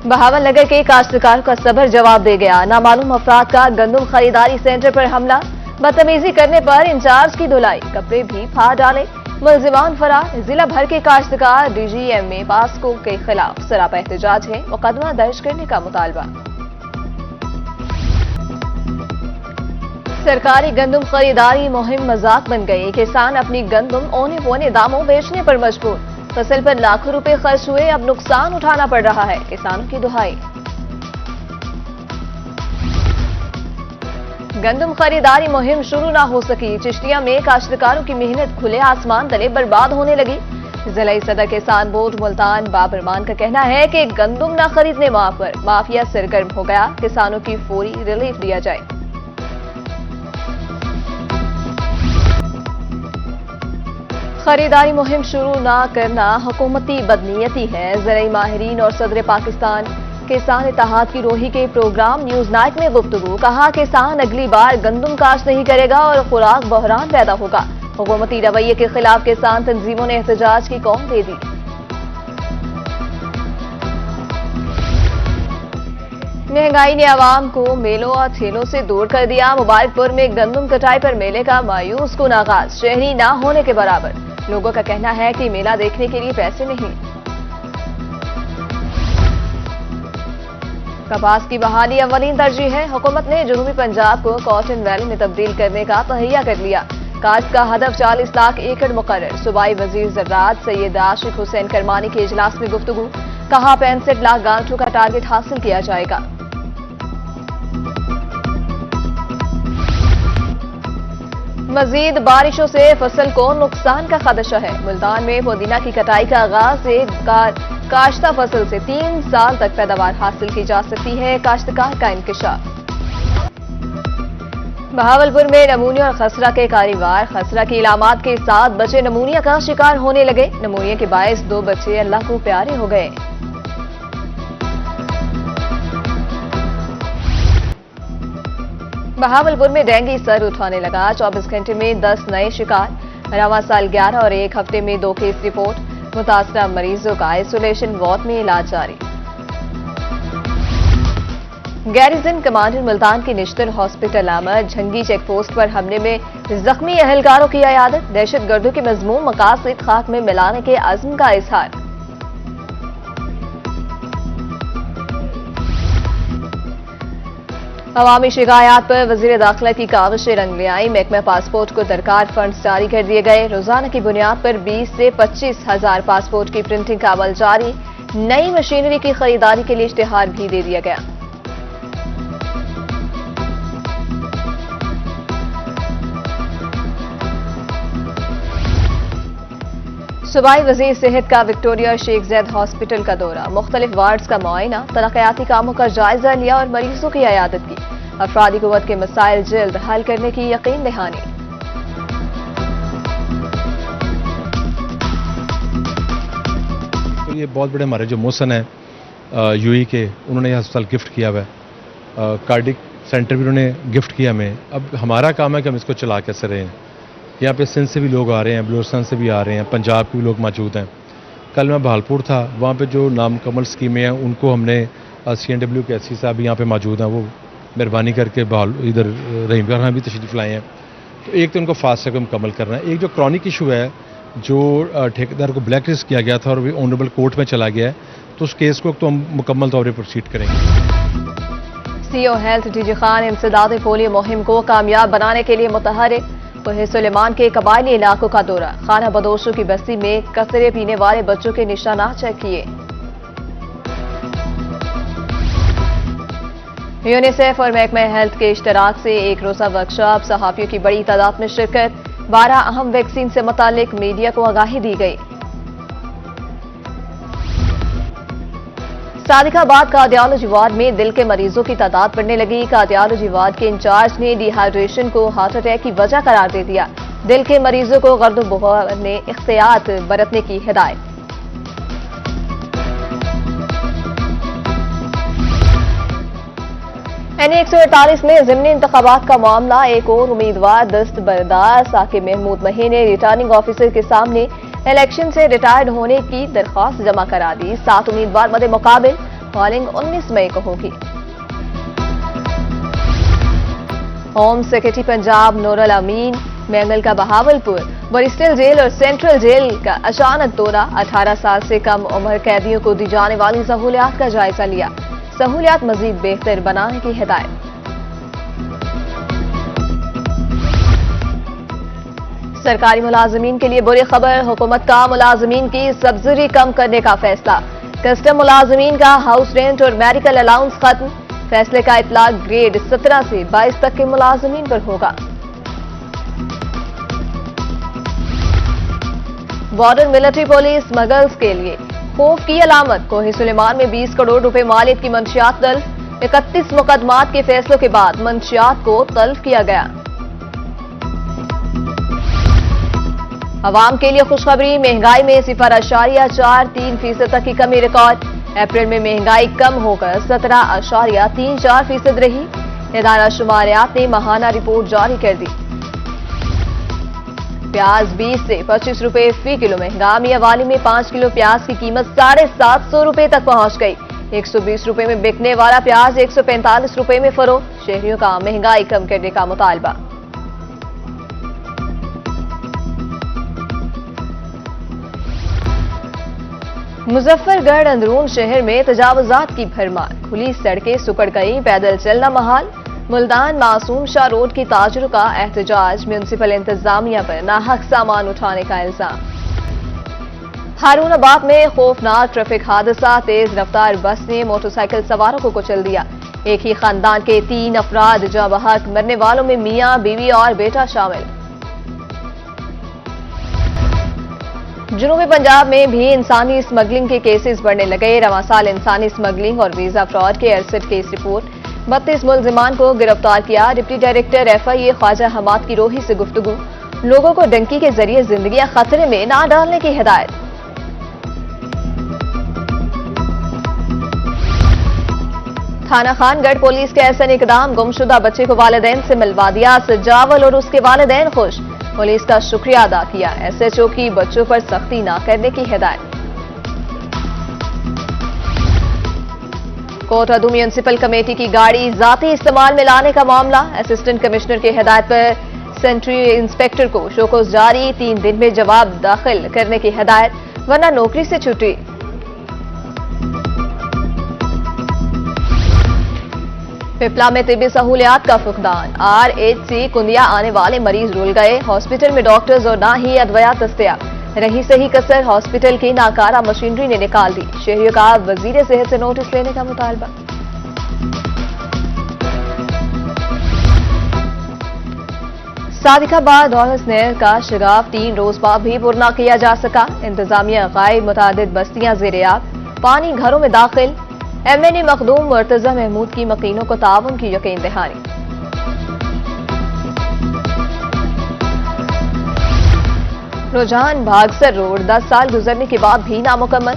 बहावल नगर के काश्तकार का सबर जवाब दे गया। नामालूम अफराद का गंदम खरीदारी सेंटर पर हमला, बदतमीजी करने पर इंचार्ज की धुलाई, कपड़े भी फाड़ डाले, मुलजिमान फरार। जिला भर के काश्तकार डीजीएमए पास्को के खिलाफ सरापा एहतजाज है, मुकदमा दर्ज करने का मुतालबा। सरकारी गंदम खरीदारी मुहिम मजाक बन गई। किसान अपनी गंदम औने पौने दामों बेचने पर मजबूर। फसल पर लाखों रुपए खर्च हुए, अब नुकसान उठाना पड़ रहा है, किसानों की दुहाई। गंदम खरीदारी मुहिम शुरू ना हो सकी। चिश्तिया में काश्तकारों की मेहनत खुले आसमान तले बर्बाद होने लगी। जिला सदर किसान बोर्ड मुल्तान बाबरमान का कहना है कि गंदम न खरीदने पर माफिया सरगर्म हो गया, किसानों की फौरी रिलीफ दिया जाए। खरीदारी मुहिम शुरू न करना हुकूमती बदनीयती है। ज़राई माहिरीन और सदर पाकिस्तान किसान इत्तेहाद की रोही के प्रोग्राम न्यूज नाइट में गुफ्तगू, कहा किसान अगली बार गंदम काश्त नहीं करेगा और खुराक बहरान पैदा होगा। हुकूमती रवैये के खिलाफ किसान तंजीमों ने एहतजाज की कौल दे दी। महंगाई ने आवाम को मेलों और ठेलों से दूर कर दिया। मुबारकपुर में गंदम कटाई पर मेले का मायूस कुन आगाज, शहरी ना होने के बराबर। लोगों का कहना है कि मेला देखने के लिए पैसे नहीं। कपास की बहाली अव्वलीन तरजीह है। हुकूमत ने जनूबी पंजाब को कॉटन वैली में तब्दील करने का तहैया कर लिया। काश्त का हदफ 40 लाख एकड़ मुकर्रर। सूबाई वजीर ज़राअत सैयद आशिक हुसैन करमानी के इजलास में गुफ्तगू, कहा 65 लाख गांठों का टारगेट हासिल किया जाएगा। मजीद बारिशों से फसल को नुकसान का खदशा है। मुल्तान में पुदीना की कटाई का आगाज से काश्ता फसल से 3 साल तक पैदावार हासिल की जा सकती है। काश्तकार का इंकशाफ। बहावलपुर में नमूनिया और खसरा के कारीवार खसरा की इलामात के साथ बच्चे नमूनिया का शिकार होने लगे। नमूनिया के बायस 2 बच्चे अल्लाह को प्यारे हो गए। बहावलपुर में डेंगू सर उठाने लगा। 24 घंटे में 10 नए शिकार। रवां साल 11 और एक हफ्ते में 2 केस रिपोर्ट। मुतासरा मरीजों का आइसोलेशन वार्ड में इलाज जारी। गैरिजन कमांडर मुल्तान की निश्तर हॉस्पिटल आमद। झंगी चेक पोस्ट पर हमले में जख्मी अहलकारों की अयादत। दहशतगर्दों के मजमूम मकासद खाक में मिलाने के अज़्म का इजहार। अवामी शिकायत पर वजीर दाखिला की काविशें रंग ले आई। महकमा पासपोर्ट को दरकार फंड्स जारी कर दिए गए। रोजाना की बुनियाद पर 20 से 25 हजार पासपोर्ट की प्रिंटिंग का अमल जारी। नई मशीनरी की खरीदारी के लिए इश्तिहार भी दे दिया गया। सूबाई वजीर सेहत का विक्टोरिया शेख जैद हॉस्पिटल का दौरा। मुख्तलिफ वार्ड्स का मुआयना, तरक्याती कामों का जायजा लिया और मरीजों की अयादत की। अफरादी कुव्वत के मसाइल जल्द हल करने की यकीन दहानी। तो ये बहुत बड़े हमारे जो मोहसन है यूई के, उन्होंने यह अस्पताल गिफ्ट किया हुआ है। कार्डिक सेंटर भी उन्होंने गिफ्ट किया हमें। अब हमारा काम है कि हम इसको चला कैसे रहे हैं। यहाँ पे सिंध से भी लोग आ रहे हैं, बलूचिस्तान से भी आ रहे हैं, पंजाब के भी लोग मौजूद हैं। कल मैं बहालपुर था, वहाँ पे जो नामुकम्मल स्कीमें हैं उनको हमने CNW के SC साहब यहाँ पे मौजूद हैं, वो मेहरबानी करके इधर रहीम खान भी तशरीफ़ लाए हैं। तो एक तो उनको फास्ट ट्रैक मुकम्मल करना है। एक जो क्रॉनिक इशू है, जो ठेकेदार को ब्लैक लिस्ट किया गया था और ऑनरेबल कोर्ट में चला गया है, तो उस केस को तो हम मुकम्मल तौर पर प्रोसीड करेंगे। CO हेल्थ DG खान इंसदाद पोलियो मुहिम को कामयाब बनाने के लिए मुतहरिक। सुलेमान के कबायली इलाकों का दौरा। खाना बदोशों की बस्ती में कचरे पीने वाले बच्चों के निशानात चेक किए। यूनिसेफ और महकमा हेल्थ के इश्तराक से एक रोजा वर्कशॉप, सहाफियों की बड़ी तादाद में शिरकत। 12 अहम वैक्सीन से मुतालिक मीडिया को आगाही दी गई। सादिकाबाद कार्डियोलॉजी वार्ड में दिल के मरीजों की तादाद बढ़ने लगी। कार्डियोलॉजी वार्ड के इंचार्ज ने डिहाइड्रेशन को हार्ट अटैक की वजह करार दे दिया। दिल के मरीजों को गर्द बुखार ने एहतियात बरतने की हिदायत। NA 148 में ज़िमनी इंतखाबात का मामला। एक और उम्मीदवार दस्तबरदार साकिब महमूद मही ने रिटर्निंग ऑफिसर के सामने इलेक्शन से रिटायर्ड होने की दरख्वास्त जमा करा दी। 7 उम्मीदवार मदे मुकाबिल। कॉलिंग 19 मई को होगी। होम सेक्रेटरी पंजाब नूरुल अमीन मैंगल का बहावलपुर, बरिस्टल जेल और सेंट्रल जेल का अचानक दौरा। 18 साल से कम उम्र कैदियों को दी जाने वाली सहूलियात का जायजा लिया। सहूलियात मजीद बेहतर बनाने की हिदायत। सरकारी मुलाजमीन के लिए बुरी खबर, हुकूमत का मुलाजमीन की सब्सिडी कम करने का फैसला। कस्टम मुलाजमीन का हाउस रेंट और मेडिकल अलाउंस खत्म। फैसले का इतलाक ग्रेड 17 से 22 तक के मुलाजमीन पर होगा। बॉर्डर मिलिट्री पुलिस स्मगल्स के लिए खौफ की अलामत। कोहे सुलेमान में 20 करोड़ रुपए मालियत की मंशियात तल्फ। 31 मुकदमात के फैसलों के बाद मंशियात को तल्फ किया गया। अवाम के लिए खुशखबरी, महंगाई में 0.43% तक की कमी रिकॉर्ड। अप्रैल में महंगाई कम होकर 17.34% रही। इदारा शुमारियात ने माहाना रिपोर्ट जारी कर दी। प्याज 20 से 25 रुपए फी किलो महंगा। मियावाली में 5 किलो प्याज की कीमत 750 रुपए तक पहुंच गई। 120 रुपए में बिकने वाला प्याज 145 रुपए में फरोख्त। शहरियों का महंगाई कम करने का मुतालबा। मुजफ्फरगढ़ अंदरून शहर में तजावुजात की भरमार। खुली सड़कें सुकड़ गई, पैदल चलना महाल। मुल्तान मासूम शाह रोड की ताजरों का एहतजाज। म्यूनिसिपल इंतजामिया पर नाहक सामान उठाने का इल्जाम। हारूनाबाद में खौफनाक ट्रैफिक हादसा। तेज रफ्तार बस ने मोटरसाइकिल सवारों को कुचल दिया। एक ही खानदान के 3 अफराद जाँ बहक। मरने वालों में मियां, बीवी और बेटा शामिल। जुनूबी पंजाब में भी इंसानी स्मगलिंग के केसेस बढ़ने लगे। रवां साल इंसानी स्मगलिंग और वीजा फ्रॉड के 68 केस रिपोर्ट। 32 मुलजिमान को गिरफ्तार किया। Deputy director FIA Khawaja Hammad की रोही से गुफ्तगू। लोगों को डंकी के जरिए जिंदगियां खतरे में ना डालने की हिदायत। थाना खानगढ़ पुलिस के ऐसा इकदाम, गुमशुदा बच्चे को वालिदैन से मिलवा दिया। सजावल और उसके वालिदैन खुश। पुलिस का शुक्रिया अदा किया। SHO की बच्चों पर सख्ती न करने की हिदायत। कोटअदू म्यूनिसिपल कमेटी की गाड़ी जाती इस्तेमाल में लाने का मामला। असिस्टेंट कमिश्नर की हिदायत पर सेंट्री इंस्पेक्टर को शोकॉज जारी। 3 दिन में जवाब दाखिल करने की हिदायत, वरना नौकरी से छुट्टी। पिपला में तिब्बी सहूलियात का फुकदान। RH कुंदिया आने वाले मरीज रुल गए। हॉस्पिटल में डॉक्टर्स और ना ही अदवियात दस्तयाब। रही सही कसर हॉस्पिटल की नाकारा मशीनरी ने निकाल दी। शहरियों का वजीर सेहत से नोटिस लेने का मुतालबा। सादिकाबाद और हसनैन का शगाफ 3 रोज बाद भी पुरना किया जा सका। इंतजामिया गायब, मुतादिद बस्तियां ज़ेर-ए-आब। पानी घरों में दाखिल। MNA मखदूम मुर्तजा महमूद की मकीनों को ताउन की यकीन दहानी। रुझान भागसर रोड 10 साल गुजरने के बाद भी नामुकम्मल।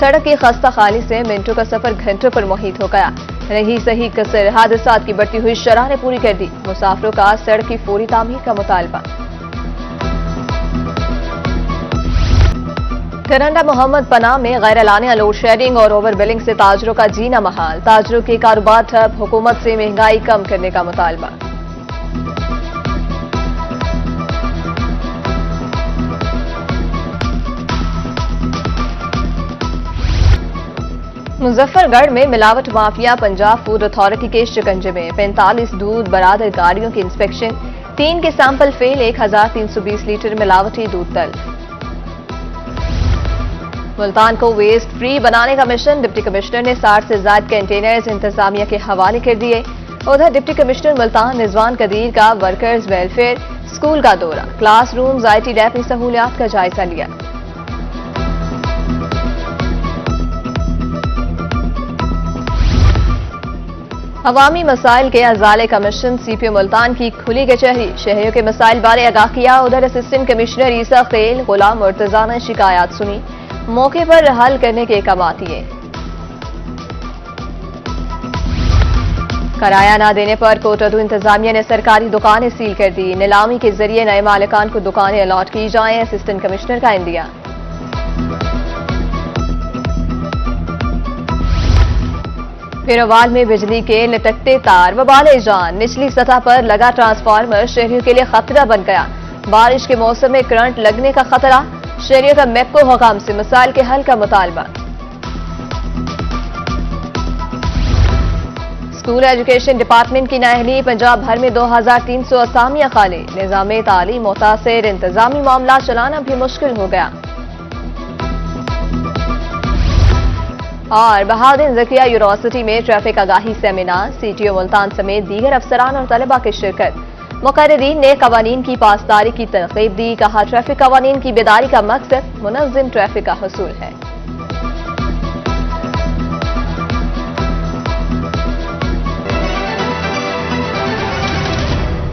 सड़क की खस्ता खाली से मिनटों का सफर घंटों पर मुहित हो गया। रही सही कसर हादसात की बढ़ती हुई शरह ने पूरी कर दी। मुसाफिरों का सड़क की फौरी तामीर का मुतालबा। करंडा मोहम्मद पनाह में गैर एलानिया लोड शेडिंग और ओवर बिलिंग से ताजरों का जीना महाल। ताजरों के कारोबार ठप। हुकूमत से महंगाई कम करने का मुतालबा। मुजफ्फरगढ़ में मिलावट माफिया पंजाब फूड अथॉरिटी के शिकंजे में। 45 दूध बरादर गाड़ियों की इंस्पेक्शन। 3 के सैंपल फेल। 1320 लीटर मिलावटी दूध तल्फ। मुल्तान को वेस्ट फ्री बनाने का मिशन। डिप्टी कमिश्नर ने 60 से ज्यादा कंटेनर्स इंतजामिया के हवाले कर दिए। उधर डिप्टी कमिश्नर मुल्तान रिजवान कदीर का वर्कर्स वेलफेयर स्कूल का दौरा। क्लासरूम्स, IT लैब में सहूलियात का जायजा लिया। अवामी मसाइल के अजाले कमीशन CPO मुल्तान की खुली कचहरी। शहरियों के मसाइल बारे आगाह किया। उधर असिस्टेंट कमिश्नर ईसा खेल गुलाम मुर्तजा ने शिकायत सुनी। मौके पर हल करने के काम किए। किराया न देने पर कोटअदू इंतजामिया ने सरकारी दुकानें सील कर दी। नीलामी के जरिए नए मालिकान को दुकानें अलॉट की जाएं। असिस्टेंट कमिश्नर का इंदिया। पिरोवाल में बिजली के लटकते तार व बाले जान, निचली सतह पर लगा ट्रांसफार्मर शहरियों के लिए खतरा बन गया। बारिश के मौसम में करंट लगने का खतरा, शहरियों का मैप्को हुकाम से मसाइल के हल का मुतालबा। स्कूल एजुकेशन डिपार्टमेंट की नाअहली, पंजाब भर में 2300 असामियां खाली, निजाम तालीम मुतासिर, इंतजामी मामला चलाना भी मुश्किल हो गया। और बहाउद्दीन ज़किया यूनिवर्सिटी में ट्रैफिक आगाही सेमिनार, CTO मुल्तान समेत दीगर अफसरान और तलबा की शिरकत। मुकर्रिरीन ने कवानीन की पासदारी की तरगीब दी, कहा ट्रैफिक कवानीन की बेदारी का मकसद मुनज़्ज़म ट्रैफिक का हसूल है।